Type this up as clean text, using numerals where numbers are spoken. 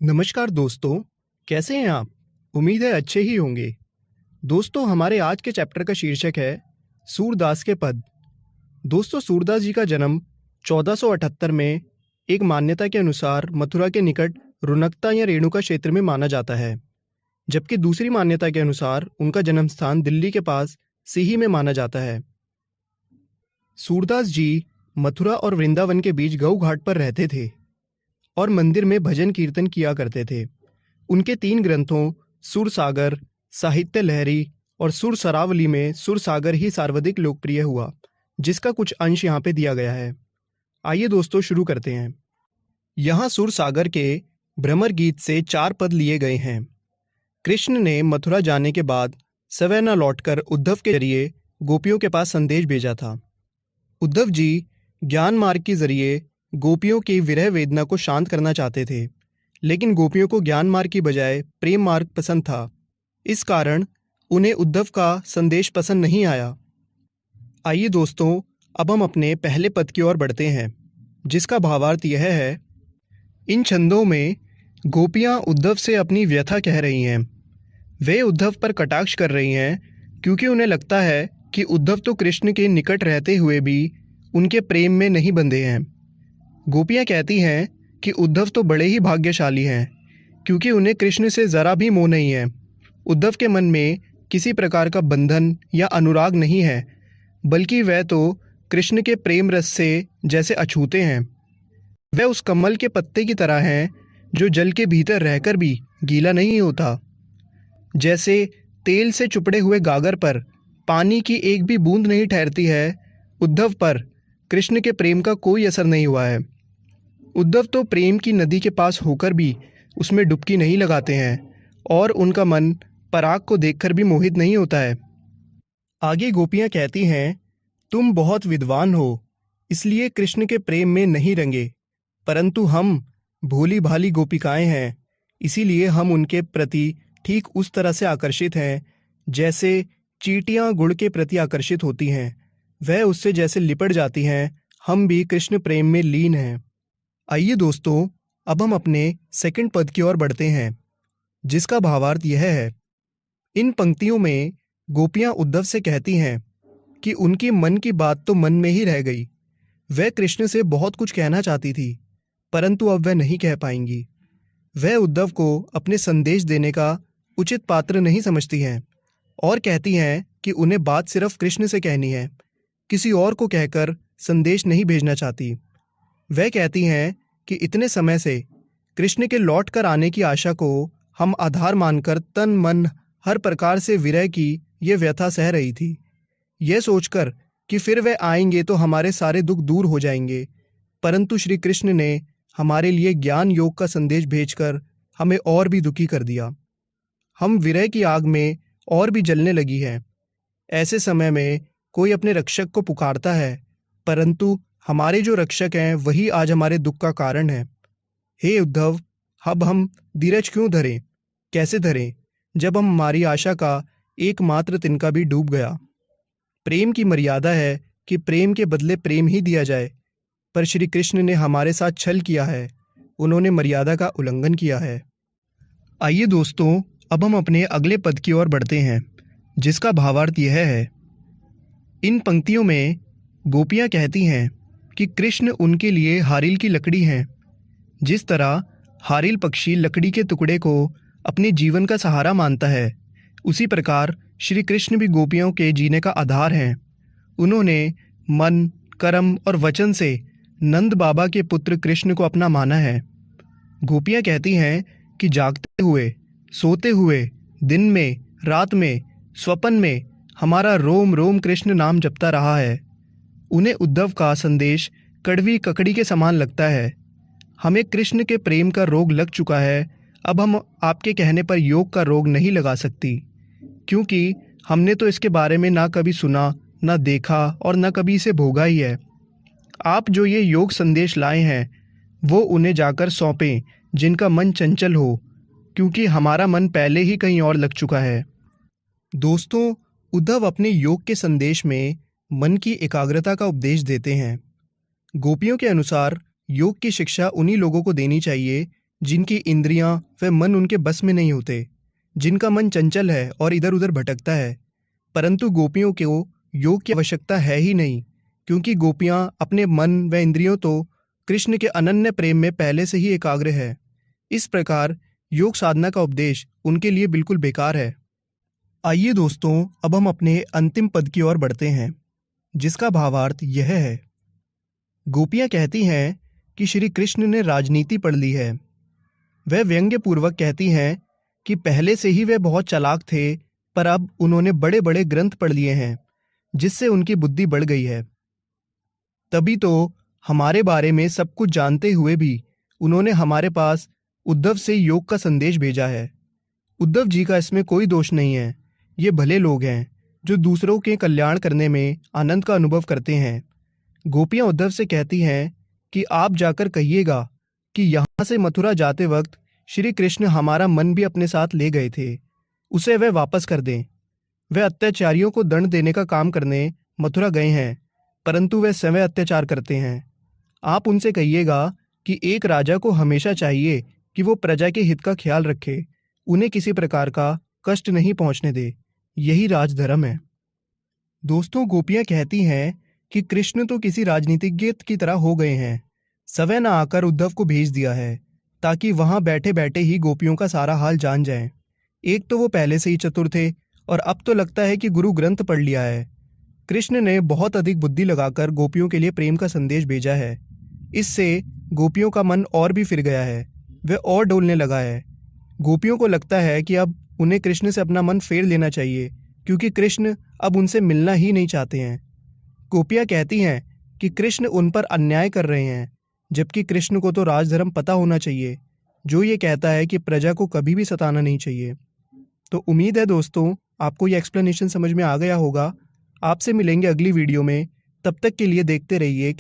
नमस्कार दोस्तों, कैसे हैं आप? उम्मीद है अच्छे ही होंगे। दोस्तों, हमारे आज के चैप्टर का शीर्षक है सूरदास के पद। दोस्तों, सूरदास जी का जन्म 1478 में एक मान्यता के अनुसार मथुरा के निकट रुनकता या रेणुका क्षेत्र में माना जाता है, जबकि दूसरी मान्यता के अनुसार उनका जन्म स्थान दिल्ली के पास सीही में माना जाता है। सूरदास जी मथुरा और वृंदावन के बीच गऊ घाट पर रहते थे और मंदिर में भजन कीर्तन किया करते थे। उनके 3 ग्रंथों सुर सागर, साहित्य लहरी और सुर सरावली में सुर सागर ही सर्वाधिक लोकप्रिय हुआ, जिसका कुछ अंश यहाँ पे दिया गया है। आइए दोस्तों शुरू करते हैं। यहाँ सुर सागर के भ्रमर गीत से 4 पद लिए गए हैं। कृष्ण ने मथुरा जाने के बाद सवै न लौटकर उद्धव के जरिए गोपियों के पास संदेश भेजा था। उद्धव जी ज्ञान मार्ग के जरिए गोपियों की विरह वेदना को शांत करना चाहते थे, लेकिन गोपियों को ज्ञान मार्ग की बजाय प्रेम मार्ग पसंद था। इस कारण उन्हें उद्धव का संदेश पसंद नहीं आया। आइए दोस्तों, अब हम अपने पहले पद की ओर बढ़ते हैं, जिसका भावार्थ यह है। इन छंदों में गोपियां उद्धव से अपनी व्यथा कह रही हैं। वे उद्धव पर कटाक्ष कर रही हैं क्योंकि उन्हें लगता है कि उद्धव तो कृष्ण के निकट रहते हुए भी उनके प्रेम में नहीं बंधे हैं। गोपियां कहती हैं कि उद्धव तो बड़े ही भाग्यशाली हैं क्योंकि उन्हें कृष्ण से ज़रा भी मोह नहीं है। उद्धव के मन में किसी प्रकार का बंधन या अनुराग नहीं है, बल्कि वह तो कृष्ण के प्रेम रस से जैसे अछूते हैं। वह उस कमल के पत्ते की तरह हैं जो जल के भीतर रहकर भी गीला नहीं होता। जैसे तेल से चुपड़े हुए गागर पर पानी की एक भी बूंद नहीं ठहरती है, उद्धव पर कृष्ण के प्रेम का कोई असर नहीं हुआ है। उद्धव तो प्रेम की नदी के पास होकर भी उसमें डुबकी नहीं लगाते हैं और उनका मन पराग को देखकर भी मोहित नहीं होता है। आगे गोपियां कहती हैं, तुम बहुत विद्वान हो, इसलिए कृष्ण के प्रेम में नहीं रंगे, परंतु हम भोली भाली गोपिकाएं हैं, इसीलिए हम उनके प्रति ठीक उस तरह से आकर्षित हैं जैसे चींटियां गुड़ के प्रति आकर्षित होती हैं। वह उससे जैसे लिपट जाती हैं, हम भी कृष्ण प्रेम में लीन हैं। आइए दोस्तों, अब हम अपने सेकंड पद की ओर बढ़ते हैं, जिसका भावार्थ यह है। इन पंक्तियों में गोपियां उद्धव से कहती हैं कि उनकी मन की बात तो मन में ही रह गई। वह कृष्ण से बहुत कुछ कहना चाहती थी, परंतु अब वह नहीं कह पाएंगी। वह उद्धव को अपने संदेश देने का उचित पात्र नहीं समझती हैं और कहती हैं कि उन्हें बात सिर्फ कृष्ण से कहनी है, किसी और को कहकर संदेश नहीं भेजना चाहती। वह कहती हैं कि इतने समय से कृष्ण के लौट कर आने की आशा को हम आधार मानकर तन मन हर प्रकार से विरह की ये व्यथा सह रही थी, यह सोचकर कि फिर वे आएंगे तो हमारे सारे दुख दूर हो जाएंगे। परंतु श्री कृष्ण ने हमारे लिए ज्ञान योग का संदेश भेजकर हमें और भी दुखी कर दिया। हम विरह की आग में और भी जलने लगी है। ऐसे समय में कोई अपने रक्षक को पुकारता है, परंतु हमारे जो रक्षक हैं वही आज हमारे दुख का कारण है। हे उद्धव, अब हम धीरज क्यों धरें, कैसे धरें, जब हम हमारी आशा का एकमात्र तिनका भी डूब गया। प्रेम की मर्यादा है कि प्रेम के बदले प्रेम ही दिया जाए, पर श्री कृष्ण ने हमारे साथ छल किया है, उन्होंने मर्यादा का उल्लंघन किया है। आइए दोस्तों, अब हम अपने अगले पद की ओर बढ़ते हैं, जिसका भावार्थ यह है। इन पंक्तियों में गोपियां कहती हैं कि कृष्ण उनके लिए हारिल की लकड़ी हैं। जिस तरह हारिल पक्षी लकड़ी के टुकड़े को अपने जीवन का सहारा मानता है, उसी प्रकार श्री कृष्ण भी गोपियों के जीने का आधार हैं। उन्होंने मन, कर्म और वचन से नंद बाबा के पुत्र कृष्ण को अपना माना है। गोपियां कहती हैं कि जागते हुए, सोते हुए, दिन में, रात में, स्वप्न में हमारा रोम रोम कृष्ण नाम जपता रहा है। उन्हें उद्धव का संदेश कड़वी ककड़ी के समान लगता है। हमें कृष्ण के प्रेम का रोग लग चुका है, अब हम आपके कहने पर योग का रोग नहीं लगा सकती, क्योंकि हमने तो इसके बारे में ना कभी सुना, ना देखा और ना कभी इसे भोगा ही है। आप जो ये योग संदेश लाए हैं वो उन्हें जाकर सौंपें जिनका मन चंचल हो, क्योंकि हमारा मन पहले ही कहीं और लग चुका है। दोस्तों, उद्धव अपने योग के संदेश में मन की एकाग्रता का उपदेश देते हैं। गोपियों के अनुसार योग की शिक्षा उन्हीं लोगों को देनी चाहिए जिनकी इंद्रियां व मन उनके बस में नहीं होते, जिनका मन चंचल है और इधर उधर भटकता है। परंतु गोपियों को योग की आवश्यकता है ही नहीं, क्योंकि गोपियां अपने मन व इंद्रियों तो कृष्ण के अनन्य प्रेम में पहले से ही एकाग्र है। इस प्रकार योग साधना का उपदेश उनके लिए बिल्कुल बेकार है। आइए दोस्तों, अब हम अपने अंतिम पद की ओर बढ़ते हैं, जिसका भावार्थ यह है। गोपियां कहती हैं कि श्री कृष्ण ने राजनीति पढ़ ली है। वह व्यंग्य पूर्वक कहती हैं कि पहले से ही वे बहुत चालाक थे, पर अब उन्होंने बड़े बड़े ग्रंथ पढ़ लिए हैं, जिससे उनकी बुद्धि बढ़ गई है। तभी तो हमारे बारे में सब कुछ जानते हुए भी उन्होंने हमारे पास उद्धव से योग का संदेश भेजा है। उद्धव जी का इसमें कोई दोष नहीं है। ये भले लोग हैं जो दूसरों के कल्याण करने में आनंद का अनुभव करते हैं। गोपियां उद्धव से कहती हैं कि आप जाकर कहिएगा कि यहाँ से मथुरा जाते वक्त श्री कृष्ण हमारा मन भी अपने साथ ले गए थे, उसे वह वापस कर दें। वह अत्याचारियों को दंड देने का काम करने मथुरा गए हैं, परंतु वे स्वयं अत्याचार करते हैं। आप उनसे कहिएगा कि एक राजा को हमेशा चाहिए कि वो प्रजा के हित का ख्याल रखे, उन्हें किसी प्रकार का कष्ट नहीं पहुंचने दे। यही राजधर्म है। दोस्तों, गोपियां कहती हैं कि कृष्ण तो किसी राजनीतिज्ञ की तरह हो गए हैं। स्वयं न आकर उद्धव को भेज दिया है, ताकि वहां बैठे बैठे ही गोपियों का सारा हाल जान जाएं। एक तो वो पहले से ही चतुर थे, और अब तो लगता है कि गुरु ग्रंथ पढ़ लिया है। कृष्ण ने बहुत अधिक बुद्धि लगाकर गोपियों के लिए प्रेम का संदेश भेजा है। इससे गोपियों का मन और भी फिर गया है, वह और डोलने लगा है। गोपियों को लगता है कि अब उन्हें कृष्ण से अपना मन फेर लेना चाहिए, क्योंकि कृष्ण अब उनसे मिलना ही नहीं चाहते हैं। गोपियां कहती हैं कि कृष्ण उन पर अन्याय कर रहे हैं, जबकि कृष्ण को तो राजधर्म पता होना चाहिए, जो ये कहता है कि प्रजा को कभी भी सताना नहीं चाहिए। तो उम्मीद है दोस्तों, आपको ये एक्सप्लेनेशन समझ में आ गया होगा। आपसे मिलेंगे अगली वीडियो में। तब तक के लिए देखते रहिए